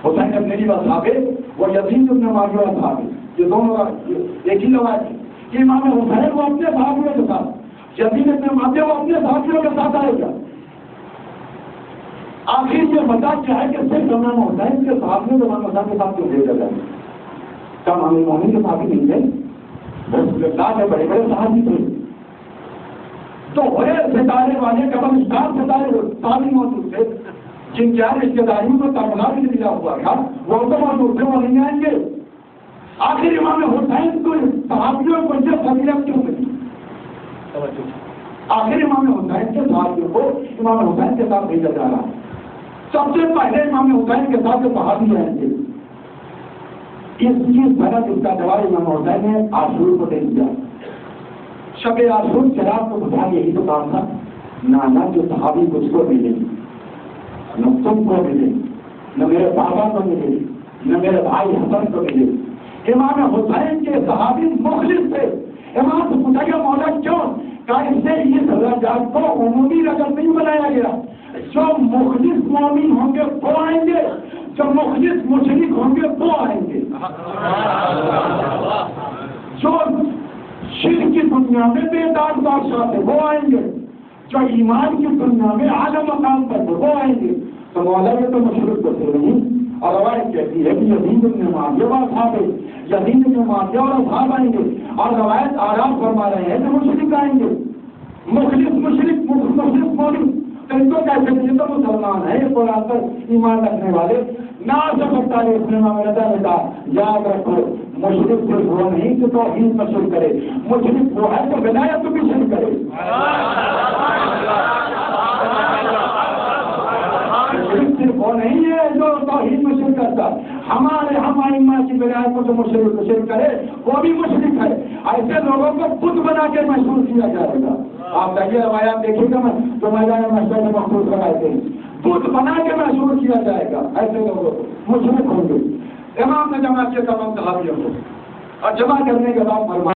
A: حسین ابن علی واصحابہ وہ یزید ابن معاویہ واصحابہ، یہ دونوں ایک ہی روایت ہے کہ امام حسین وہ اپنے صحابیوں کے ساتھ، یزید ابن معاویہ وہ اپنے صحابیوں کے ساتھ آئے گا۔ آخر یہ بتا کیا ہے کہ صرف امام حسین کے صحابیوں کو امام حسین کے ساتھ کیوں بھیجا جائے؟ کیا امام مومن کے صحابی نہیں تھے؟ رسول اللہ کے بڑے بڑے صحابی تھے، تو بڑے ستارے والے قبل اسٹار ستارے صحابی موجود تھے جن کی رشتے داریوں کو تعلق بھی دیا ہوا تھا، وہ تو موجود تھے، وہ نہیں آئیں گے۔ آخر امام حسین کو صحابیوں کو یہ فضیلت کیوں ملی؟ آخر امام حسین کے صحابیوں کو امام حسین کے ساتھ بھیجا جا رہا ہے۔ سب سے پہلے امام حسین کے ساتھ صحابی آئیں گے۔ اس کی صنعت اس کا جواب امام حسین نے عاشور کو دے دیا۔ شب عاشور چراغ کو بجھا یہی تو کام تھا، نہ جو صحابی مجھ کو ملے، نہ تم کو ملے، نہ میرے بابا کو ملے، نہ میرے بھائی حسن کو ملے۔ امام حسین کے صحابی مخلص تھے۔ امام سے پوچھا گیا مولا کیوں؟ کہا اس سے اس رجعت کو عمومی رجعت نہیں بنایا گیا، جو مخلص مومن ہوں گے وہ آئیں گے، جو مخلص مشرک ہوں گے وہ آئیں گے، جو شرک کی دنیا میں بے داد بادشاہ تھے وہ آئیں گے، جو ایمان کی دنیا میں اعلیٰ مقام پر تھے وہ آئیں گے۔ تو مولا یہ تو مشرک تو تھے نہیں، اور روایت کہتی ہے کہ یزید بن معاویہ واصحابہ، یزید بن معاویہ اور اصحاب آئیں گے، اور روایت آرام فرما رہے ہیں کہ مشرک آئیں گے، مخلص مشرک مخلص مومن۔ تو ان کو کیسے یہ تو مسلمان ہے، یہ قرآن پر ایمان رکھنے والے۔ نہ سکتا ہے اس نے امام رضا نے کہا یاد رکھو مشرک صرف وہ نہیں کہ توحید میں شرک کرے، مشرک وہ ہے تو ولایت بھی شرک کرے۔ صرف وہ نہیں ہے جو توحید میں شرک کرتا، ہمارے ہم ائمہ کی ولایت کو جو مشرک شرک کرے وہ بھی مشرک ہے۔ ایسے لوگوں کو بت بنا کے محسوس کیا جائے گا۔ آپ دیکھیے روایات دیکھیے گا جو میدان محشر میں مخصوص بنائے تھے، بت بنا کے محسوس کیا جائے گا، ایسے لوگوں کو مشرک ہوں گے۔ امام نے جمع کیا تمام صحابیوں کو، اور جمع کرنے کے بعد فرمایا